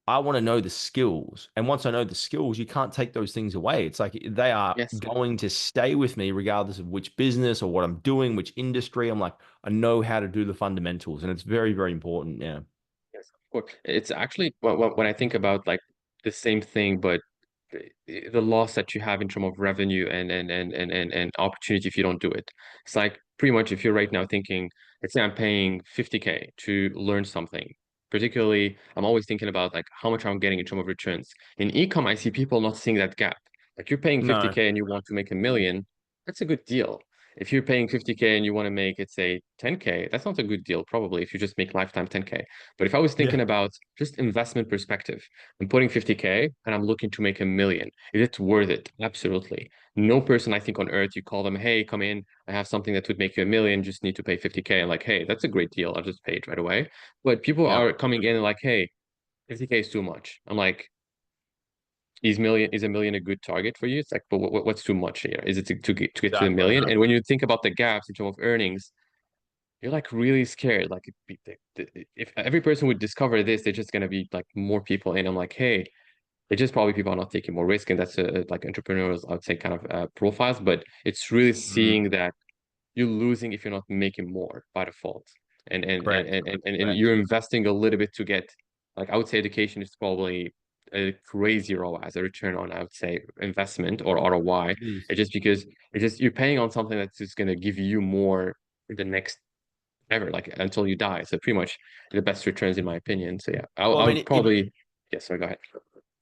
I want to know the skills. And once I know the skills, you can't take those things away. It's like they are yes. going to stay with me regardless of which business or what I'm doing, which industry. I'm like, I know how to do the fundamentals. And it's very, very important. Yeah. Yes, of course. It's actually when I think about like the same thing, but the loss that you have in terms of revenue and opportunity if you don't do it. It's like pretty much if you're right now thinking, let's say I'm paying 50K to learn something. Particularly, I'm always thinking about like how much I'm getting in terms of returns. In ecom, I see people not seeing that gap. Like you're paying No. 50K and you want to make a million, that's a good deal. If you're paying 50K and you want to make, let's say, 10K, that's not a good deal, probably, if you just make lifetime 10K. But if I was thinking Yeah. about just investment perspective, I'm putting 50K and I'm looking to make a million. Is it worth it? Absolutely. No person I think on earth, you call them, hey, come in, I have something that would make you a million, just need to pay 50K. And like, hey, that's a great deal. I'll just pay it right away. But people Yeah. are coming in and like, hey, 50K is too much. I'm like, is a million a good target for you? It's like, but what's too much here? Is it to get to a Exactly. million? And when you think about the gaps in terms of earnings, you're like really scared. Like if every person would discover this, they're just gonna be like more people. And I'm like, hey, it's just probably people are not taking more risk, and that's like entrepreneurs, I would say, kind of profiles. But it's really Mm, seeing that you're losing if you're not making more by default, correct. and Correct. you're investing a little bit to get. Like I would say, education is probably a crazy ROI, a return on, I would say, investment or ROI. It is. It's just because it's just you're paying on something that's just gonna give you more the next ever, like until you die. So pretty much the best returns in my opinion. So yeah, Well, I I would mean, probably yes. Sorry, go ahead.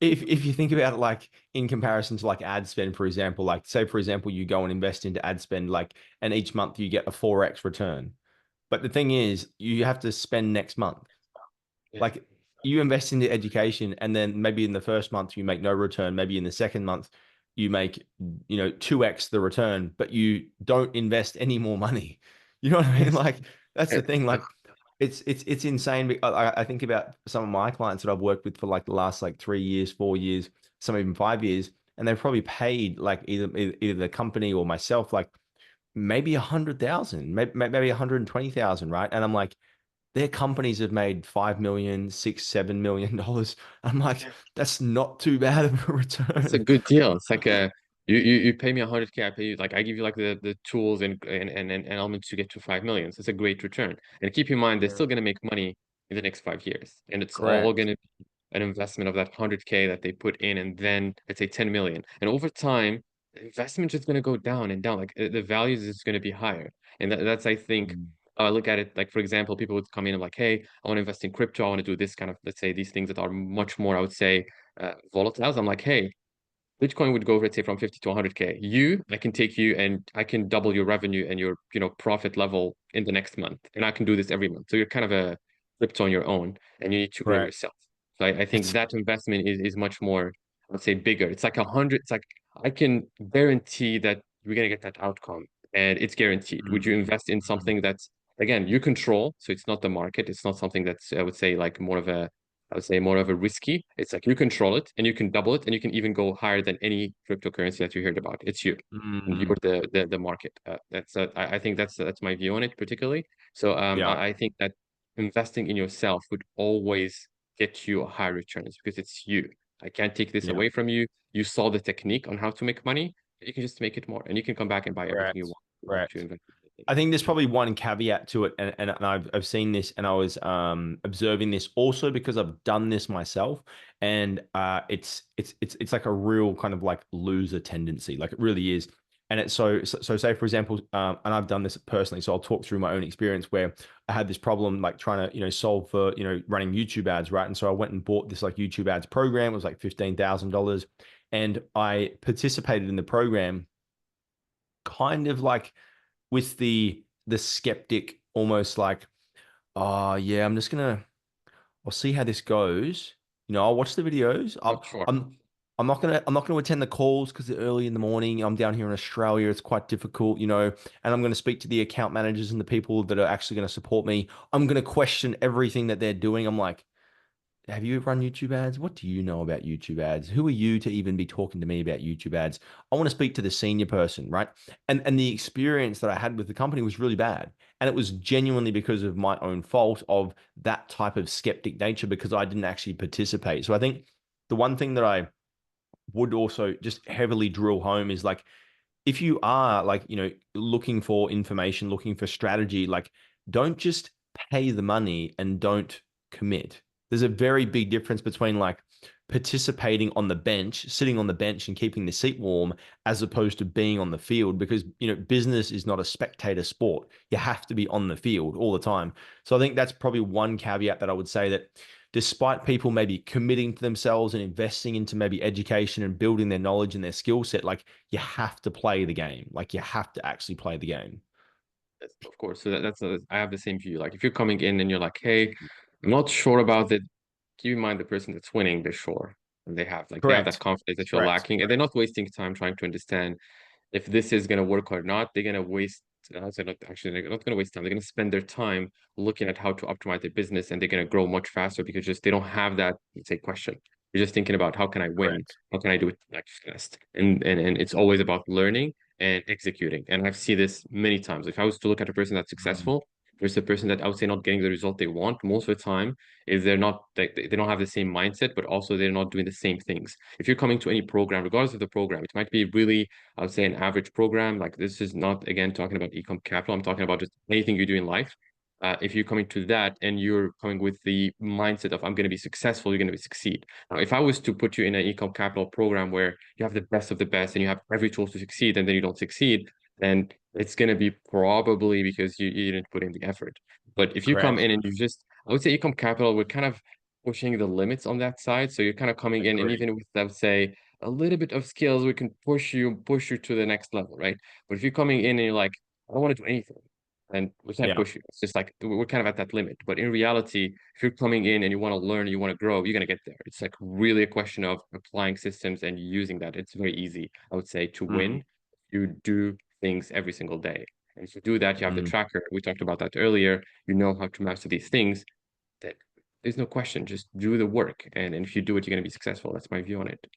if you think about it like in comparison to like ad spend, for example, like say for example, you go and invest into ad spend, like, and each month you get a 4x return. But the thing is, you have to spend next month. Yeah. Like you invest into education, and then maybe in the first month you make no return. Maybe in the second month you make 2x the return, but you don't invest any more money. You know what I mean? Yes. Like that's Yeah. the thing. Like it's insane. I think about some of my clients that I've worked with for like the last like 3 years, 4 years, some even 5 years, and they've probably paid like either the company or myself like maybe 100,000, maybe 120,000, right? And I'm like, their companies have made 5 million, 6, $7 million. I'm like, Yeah. that's not too bad of a It's a return. good deal. It's like you pay me 100K, I pay you like I give you like the tools and elements to get to 5 million. So it's a great return. And keep in mind they're Yeah. still gonna make money in the next 5 years. And it's all Correct. gonna be an investment of that 100K that they put in and then let's say 10 million. And over time, the investment is gonna go down and down. Like the values is gonna be higher. And that's I think Mm. I look at it like for example, people would come in and like, hey, I want to invest in crypto, I want to do this kind of let's say these things that are much more, I would say, volatile. I'm like, hey, Bitcoin would go, let's say, from 50 to 100K. I can take you and I can double your revenue and your, profit level in the next month. And I can do this every month. So you're kind of a crypto on your own and you need to grow Correct. yourself. So I think It's that investment is much more, let's say, bigger. It's like 100, it's like I can guarantee that we're going to get that outcome and it's guaranteed. Would you mm, invest in mm, something that's, again, you control? So it's not the market. It's not something that's, I would say, like more of a I would say more of a risky. It's like you control it and you can double it and you can even go higher than any cryptocurrency that you heard about. It's you. And you're mm. the market. I think that's my view on it particularly. So Yeah. I think that investing in yourself would always get you a higher returns because it's you. I can't take this Yeah. away from you. You saw the technique on how to make money. You can just make it more and you can come back and buy everything you Correct. want. Correct. to invest in things. I think there's probably one caveat to it, and I've seen this, and I was observing this also because I've done this myself, and it's like a real kind of like loser tendency, like it really is. And it's so say for example, and I've done this personally, so I'll talk through my own experience where I had this problem like trying to solve for running YouTube ads, right? And so I went and bought this like YouTube ads program. It was like $15,000, and I participated in the program kind of like with the skeptic, almost like, oh yeah, I'll see how this goes. I'll watch the videos. Not sure. I'm not gonna attend the calls because they're early in the morning. I'm down here in Australia. It's quite difficult, and I'm gonna speak to the account managers and the people that are actually gonna support me. I'm gonna question everything that they're doing. I'm like, have you run YouTube ads? What do you know about YouTube ads? Who are you to even be talking to me about YouTube ads? I want to speak to the senior person, right? And the experience that I had with the company was really bad. And it was genuinely because of my own fault of that type of skeptic nature because I didn't actually participate. So I think the one thing that I would also just heavily drill home is like if you are like, looking for information, looking for strategy, like don't just pay the money and don't commit. There's a very big difference between like participating on the bench, sitting on the bench and keeping the seat warm, as opposed to being on the field because, business is not a spectator sport. You have to be on the field all the time. So I think that's probably one caveat that I would say that despite people maybe committing to themselves and investing into maybe education and building their knowledge and their skill set, like you have to play the game. Like you have to actually play the game. Yes, of course. So I have the same view. Like if you're coming in and you're like, hey, I'm not sure about it, keep in mind the person that's winning, they're sure. And they have that Correct. confidence that you're Correct. lacking, and they're not wasting time trying to understand if this is going to work or not. They're going to waste, not actually, they're not going to waste time. They're going to spend their time looking at how to optimize their business, and they're going to grow much faster because just they don't have that, let's say, question. You're just thinking about how can I win? Correct. How can I do it like fast? And it's always about learning and executing. And I've seen this many times. If I was to look at a person that's Mm. successful versus a person that I would say not getting the result they want, most of the time is they're not they don't have the same mindset, but also they're not doing the same things. If you're coming to any program, regardless of the program, it might be really, I would say, an average program. Like this is not again talking about ecom capital. I'm talking about just anything you do in life. If you're coming to that and you're coming with the mindset of I'm going to be successful, you're going to be succeed. Now, if I was to put you in an ecom capital program where you have the best of the best and you have every tool to succeed, and then you don't succeed, then it's going to be probably because you didn't put in the effort. But if you come Correct. in and you just, I would say ecom capital, we're kind of pushing the limits on that side. So you're kind of coming in, and Agree. even with, I would say, a little bit of skills, we can push you to the next level, right? But if you're coming in and you're like, I don't want to do anything, then we can't Yeah. push you. It's just like we're kind of at that limit. But in reality, if you're coming in and you want to learn, you want to grow, you're gonna get there. It's like really a question of applying systems and using that. It's very easy, I would say, to Mm, win. You do things every single day. And if you do that, you have the mm. tracker. We talked about that earlier. You know how to master these things. That there's no question. Just do the work. And if you do it, you're gonna be successful. That's my view on it.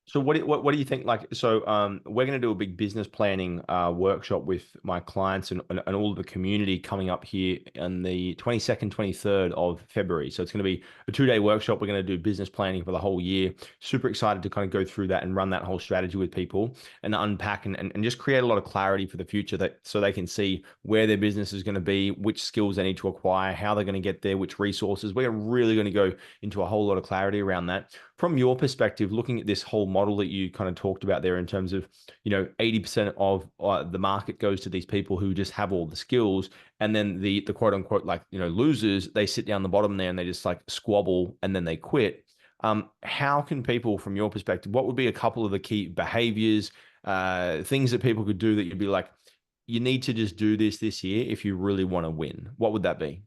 So what do you think? Like, so we're going to do a big business planning workshop with my clients and all of the community coming up here on the 22nd, 23rd of February. So it's going to be a 2-day workshop. We're going to do business planning for the whole year. Super excited to kind of go through that and run that whole strategy with people and unpack and just create a lot of clarity for the future that so they can see where their business is going to be, which skills they need to acquire, how they're going to get there, which resources. We're really going to go into a whole lot of clarity around that. From your perspective, looking at this whole model that you kind of talked about there in terms of, 80% of the market goes to these people who just have all the skills. And then the quote unquote, like, losers, they sit down the bottom there and they just like squabble and then they quit. How can people, from your perspective, what would be a couple of the key behaviors, things that people could do that you'd be like, you need to just do this year if you really want to win? What would that be?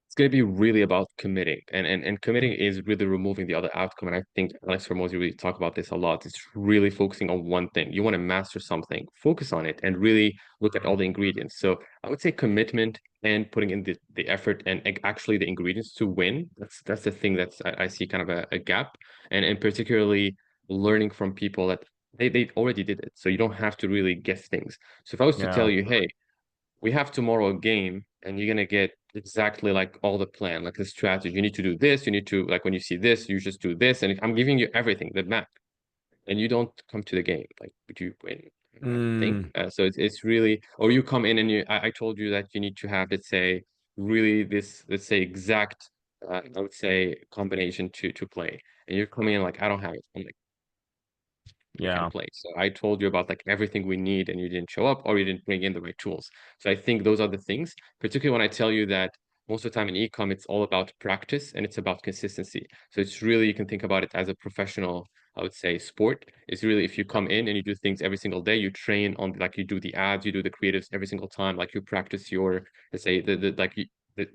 It's going to be really about committing, and committing is really removing the other outcome. And I think Alex Hormozi really talk about this a lot. It's really focusing on one thing. You want to master something, focus on it, and really look at all the ingredients. So I would say commitment and putting in the effort and actually the ingredients to win. That's the thing I see kind of a gap, and particularly learning from people that they already did it. So you don't have to really guess things. So if I was to tell Yeah. you, hey, we have tomorrow a game and you're gonna get exactly like all the plan, like the strategy. You need to do this, you need to like when you see this, you just do this. And if I'm giving you everything, the map, and you don't come to the game, like would you win? thing. Mm, So it's really, or you come in and I told you that you need to have, let's say, really this, let's say, exact, I would say, combination to play, and you're coming in like, I don't have it. I'm like, you can't yeah. play. So I told you about like everything we need, and you didn't show up, or you didn't bring in the right tools. So I think those are the things, particularly when I tell you that most of the time in ecom, it's all about practice and it's about consistency. So it's really, you can think about it as a professional, I would say, sport. It's really, if you come in and you do things every single day, you train on, like, you do the ads, you do the creatives every single time, like you practice your, let's say, the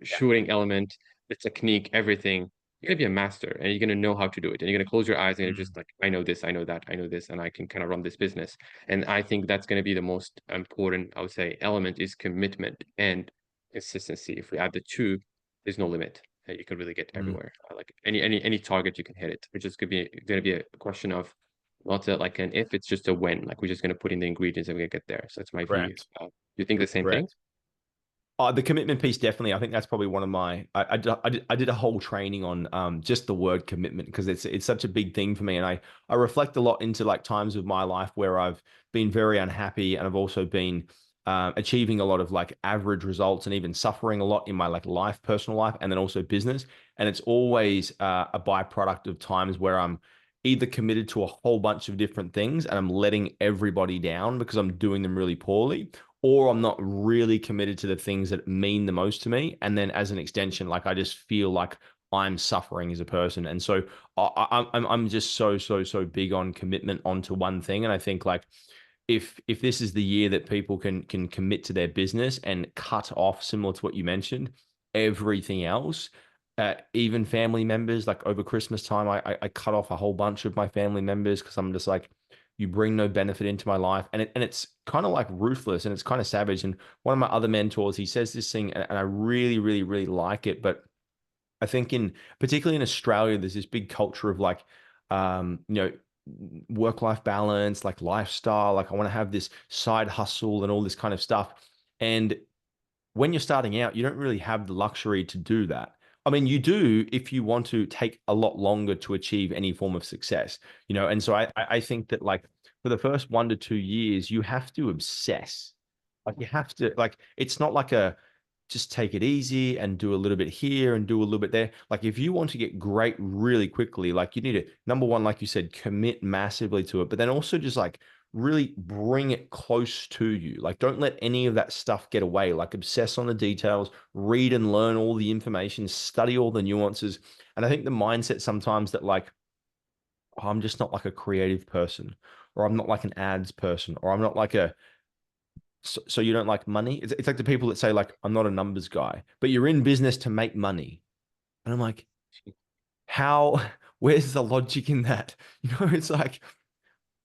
shooting element, the technique, everything. You're gonna be a master and you're gonna know how to do it. And you're gonna close your eyes and you're Mm, just like, I know this, I know that, I know this, and I can kind of run this business. And I think that's gonna be the most important, I would say, element is commitment and consistency. If we add the two, there's no limit. You can really get mm, everywhere. Like any target, you can hit it. Which is gonna be a question of not a, like an if, it's just a when. Like we're just gonna put in the ingredients and we're gonna get there. So that's my view. correct. You think the same thing? Correct. The commitment piece, definitely. I think that's probably one of my. I did a whole training on just the word commitment because it's such a big thing for me, and I reflect a lot into like times of my life where I've been very unhappy, and I've also been achieving a lot of like average results, and even suffering a lot in my like life, personal life, and then also business. And it's always a byproduct of times where I'm either committed to a whole bunch of different things and I'm letting everybody down because I'm doing them really poorly, or I'm not really committed to the things that mean the most to me. And then as an extension, like I just feel like I'm suffering as a person. And so I'm just so big on commitment onto one thing. And I think like if this is the year that people can commit to their business and cut off, similar to what you mentioned, everything else, even family members, like over Christmas time, I cut off a whole bunch of my family members because I'm just like, you bring no benefit into my life, and it's kind of like ruthless and it's kind of savage. And one of my other mentors, he says this thing, and I really like it, but I think in particularly in Australia, there's this big culture of like, you know, work-life balance, like lifestyle. Like I want to have this side hustle and all this kind of stuff. And when you're starting out, you don't really have the luxury to do that. I mean, you do if you want to take a lot longer to achieve any form of success, you know. And so I think that like for the first 1 to 2 years, you have to obsess. Like you have to like it's not like a just take it easy and do a little bit here and do a little bit there. Like if you want to get great really quickly, like you need to number one, like you said, commit massively to it, but then also just like really bring it close to you. Like don't let any of that stuff get away. Like obsess on the details, read and learn all the information, study all the nuances. And I think the mindset sometimes that like, oh, I'm just not like a creative person, or I'm not like an ads person, or I'm not like a so you don't like money. It's like the people that say like I'm not a numbers guy, but you're in business to make money. And I'm like, how? Where's the logic in that? You know, it's like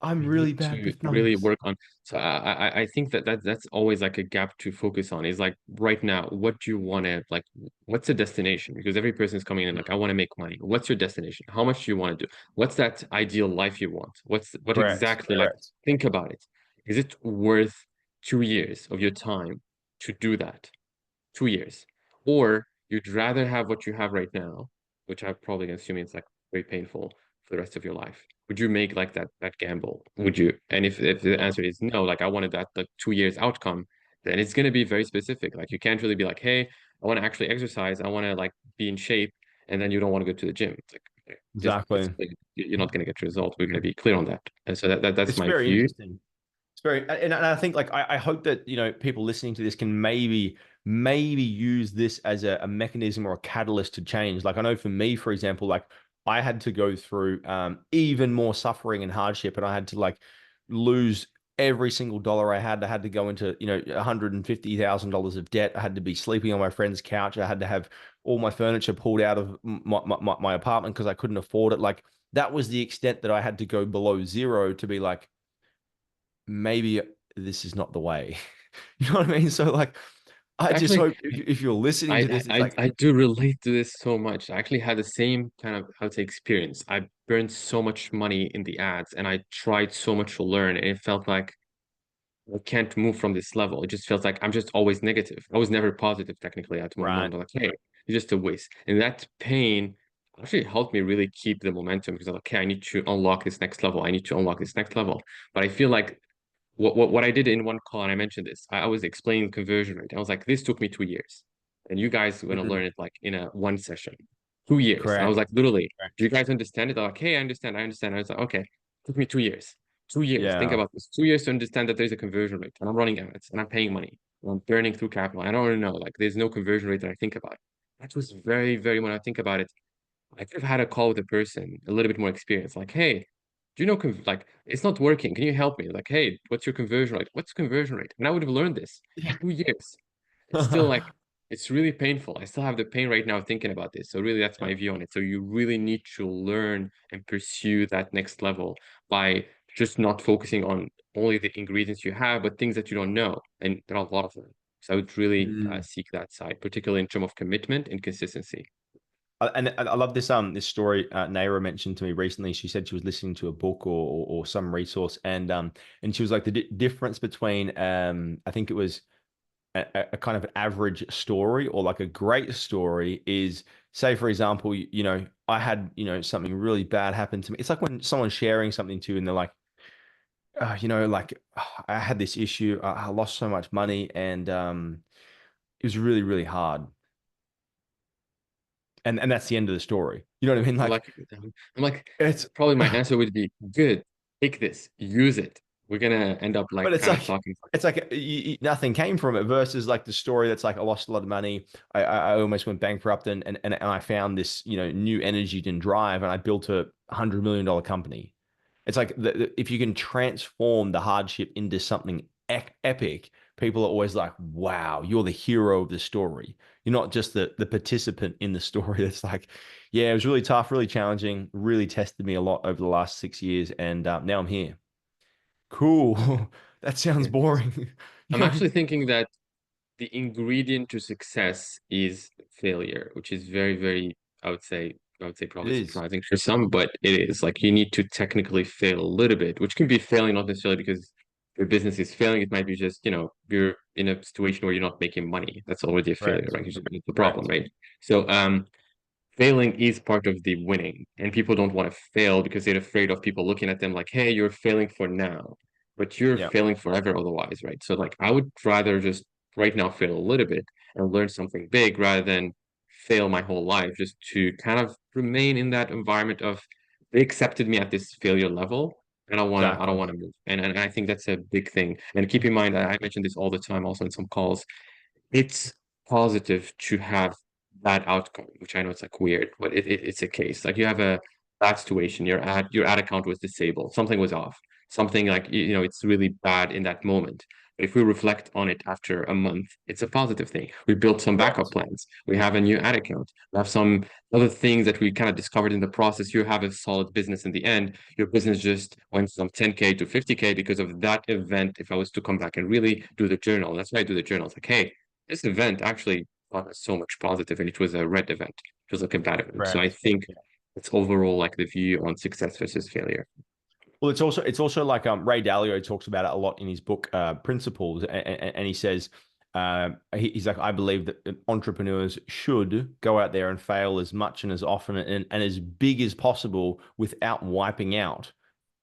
I'm We need really bad to with really numbers. work on. So I think that's always like a gap to focus on. Is like right now, what do you want to like? What's the destination? Because every person is coming in like, I want to make money. What's your destination? How much do you want to do? What's that ideal life you want? What Correct. exactly like? Correct. Think about it. Is it worth 2 years of your time to do that? 2 years, or you'd rather have what you have right now, which I'm probably assuming it's like very painful for the rest of your life. Would you make like that gamble? Would you? And if the answer is no, like I wanted that like 2 years outcome, then it's gonna be very specific. Like you can't really be like, hey, I want to actually exercise, I want to like be in shape, and then you don't want to go to the gym. It's like okay, just Exactly. you're not gonna get results. We're gonna be clear on that. And so that's It's my very view. interesting. It's very, and I think like I hope that you know people listening to this can maybe use this as a mechanism or a catalyst to change. Like I know for me, for example, like I had to go through even more suffering and hardship, and I had to like lose every single dollar I had. I had to go into $150,000 of debt. I had to be sleeping on my friend's couch. I had to have all my furniture pulled out of my apartment because I couldn't afford it. Like that was the extent that I had to go below zero to be like maybe this is not the way. You know what I mean? So like, I just Actually, hope if you're listening to I, this, it's I like, I do relate to this so much. I actually had the same kind of how to say experience. I burned so much money in the ads, and I tried so much to learn, and it felt like I can't move from this level. It just feels like I'm just always negative. I was never positive technically at one right, moment. I'm like, hey, it's just a waste. And that pain actually helped me really keep the momentum because I'm like, okay, I need to unlock this next level. I need to unlock this next level. But I feel like what I did in one call, and I mentioned this, I was explaining conversion rate. I was like, this took me 2 years, and you guys are gonna Mhm. learn it like in a one session. 2 years. And I was Correct. like, literally, do Correct. you guys understand it? They're like, hey, I understand, I understand. I was like, okay, took me 2 years. 2 years. Think Yeah. about this. 2 years to understand that there's a conversion rate, and I'm running ads, and I'm paying money, and I'm burning through capital. I don't really know. Like, there's no conversion rate that I think about. That was very, very when I think about it. I could have had a call with a person a little bit more experienced, like, hey, do you know, like, it's not working. Can you help me? Like, hey, what's your conversion rate? What's conversion rate? And I would have learned this. Yeah. 2 years. It's still like, it's really painful. I still have the pain right now thinking about this. So really, that's Yeah. my view on it. So you really need to learn and pursue that next level by just not focusing on only the ingredients you have, but things that you don't know. And there are a lot of them. So I would really Mm. seek that side, particularly in terms of commitment and consistency. And I love this this story Naira mentioned to me recently. She said she was listening to a book or some resource, and she was like the difference between I think it was a kind of average story or like a great story is, say for example, I had something really bad happen to me. It's like when someone's sharing something to you and they're like, like, I had this issue, I lost so much money, and it was really really hard, and that's the end of the story. You know what I mean? I'm Like, like, I'm like, it's probably my answer would be good. Take this, use it. We're gonna end up like but it's kind of like talking. nothing came from it versus like the story that's like I lost a lot of money. I almost went bankrupt, and I found this new energy and drive, and I built $100 million company. It's like if you can transform the hardship into something epic, people are always like, "Wow, you're the hero of the story. You're not just the participant in the story." It's like, yeah, it was really tough, really challenging, really tested me a lot over the last 6 years, and now I'm here. Cool. That sounds Yeah. boring. I'm You know, actually thinking that the ingredient to success is failure, which is very, very, I would say it probably is. surprising for some, but it is like you need to technically fail a little bit, which can be failing not necessarily because your business is failing. It might be just, you're in a situation where you're not making money. That's already a failure, Correct. right? It's the problem, Correct. right? So, failing is part of the winning, and people don't want to fail because they're afraid of people looking at them like, hey, you're failing for now, but you're Yeah. failing forever otherwise, right? So like I would rather just right now fail a little bit and learn something big rather than fail my whole life just to kind of remain in that environment of they accepted me at this failure level, and I don't Exactly. want to move. And I think that's a big thing. And keep in mind, I mentioned this all the time also in some calls, it's positive to have that outcome, which I know it's like weird, but it's a case. Like you have a bad situation, your ad account was disabled, something was off, something like it's really bad in that moment. But if we reflect on it after a month, it's a positive thing. We built some backup Correct. plans. We have a new ad account. We have some other things that we kind of discovered in the process. You have a solid business in the end. Your business just went from 10K to 50K because of that event. If I was to come back and really do the journal, that's why I do the journal. It's like, hey, this event actually brought us so much positive, and it was a red event. It was like a bad event. So I Correct. think Yeah. it's overall like the view on success versus failure. Well, it's also like Ray Dalio talks about it a lot in his book Principles, and he says he's like, I believe that entrepreneurs should go out there and fail as much and as often and as big as possible without wiping out,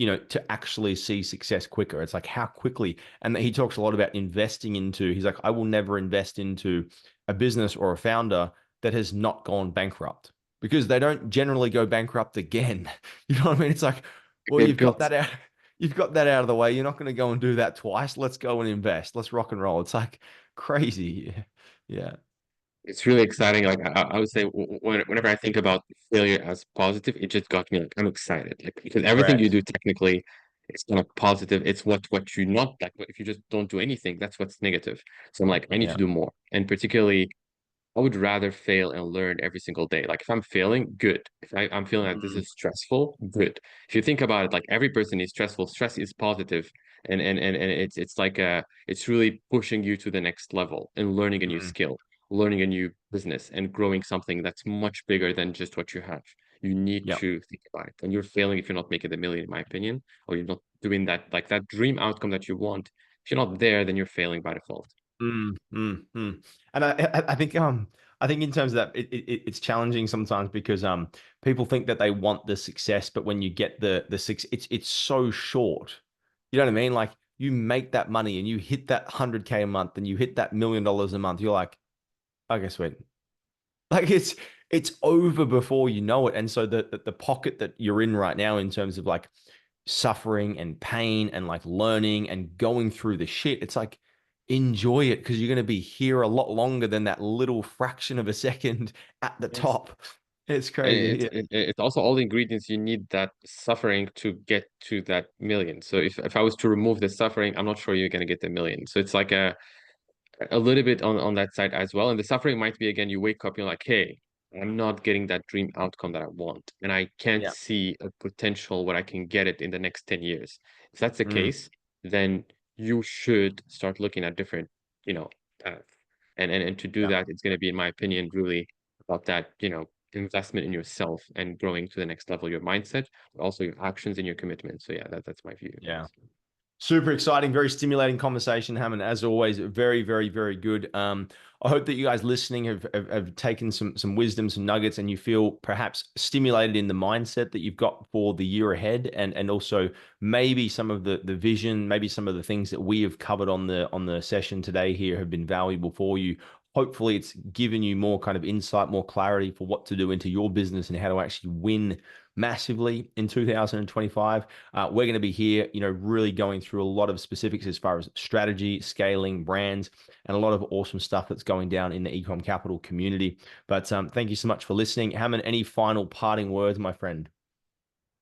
to actually see success quicker. It's like how quickly, and he talks a lot about investing into. He's like, I will never invest into a business or a founder that has not gone bankrupt because they don't generally go bankrupt again. You know what I mean? It's like, well, It you've got built that out. You've got that out of the way. You're not going to go and do that twice. Let's go and invest. Let's rock and roll. It's like crazy. Yeah. it's really exciting. Like I would say, whenever I think about failure as positive, it just got me like I'm excited. Like because everything you Correct. do technically, it's kind of positive. It's what you not like. If you just don't do anything, that's what's negative. So I'm like, I need Yeah. to do more, and particularly I would rather fail and learn every single day. Like if I'm failing, good. If I'm feeling like this Mm, is stressful, good. If you think about it, like every person is stressful. Stress is positive, and it's like it's really pushing you to the next level and learning a new mm. skill, learning a new business, and growing something that's much bigger than just what you have. You need Yeah. to think about it, and you're failing if you're not making the million, in my opinion, or you're not doing that like that dream outcome that you want. If you're not there, then you're failing by default. And I think in terms of that, it's challenging sometimes because people think that they want the success, but when you get the six, it's so short. You know what I mean? Like you make that money and you hit that 100K a month and you hit that $1 million a month, you're like, okay, sweet. Like it's over before you know it. And so the pocket that you're in right now in terms of like suffering and pain and like learning and going through the shit, it's like enjoy it because you're going to be here a lot longer than that little fraction of a second at the Yes. top. It's crazy. Yeah. It's also all the ingredients you need that suffering to get to that million. So if I was to remove the suffering, I'm not sure you're gonna get the million. So it's like a little bit on that side as well. And the suffering might be again, you wake up, you're like, hey, I'm not getting that dream outcome that I want, and I can't Yeah. see a potential where I can get it in the next 10 years. If that's the Mm, case, then you should start looking at different, paths. And to do yeah. that, it's going to be, in my opinion, really about that, investment in yourself and growing to the next level, your mindset, but also your actions and your commitment. So yeah, that's my view, Yeah. guys. Super exciting, very stimulating conversation, Hammond. As always, very, very, very good. I hope that you guys listening have taken some wisdom, some nuggets, and you feel perhaps stimulated in the mindset that you've got for the year ahead, and also maybe some of the vision, maybe some of the things that we have covered on the session today here have been valuable for you. Hopefully, it's given you more kind of insight, more clarity for what to do into your business and how to actually win massively in 2025. We're going to be here, really going through a lot of specifics as far as strategy, scaling, brands, and a lot of awesome stuff that's going down in the Ecom Capital community. But thank you so much for listening. Hammond, any final parting words, my friend?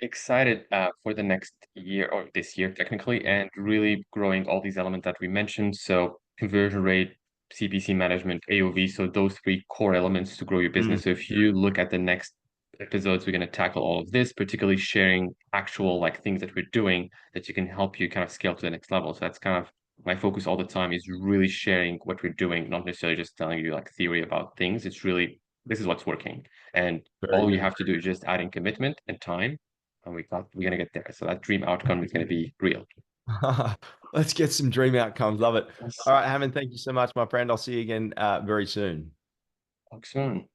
Excited for the next year, or this year technically, and really growing all these elements that we mentioned. So conversion rate, CPC management, AOV. So those three core elements to grow your Mm, business. So if you look at the next episodes, we're going to tackle all of this, particularly sharing actual like things that we're doing that you can help you kind of scale to the next level. So that's kind of my focus all the time, is really sharing what we're doing, not necessarily just telling you like theory about things. It's really, this is what's working. And very all you good. have to do is just add in commitment and time, and we're gonna get there. So that dream outcome is gonna be real. Let's get some dream outcomes. Love it. Yes. All right, Hammond, thank you so much, my friend. I'll see you again very soon. Talk soon.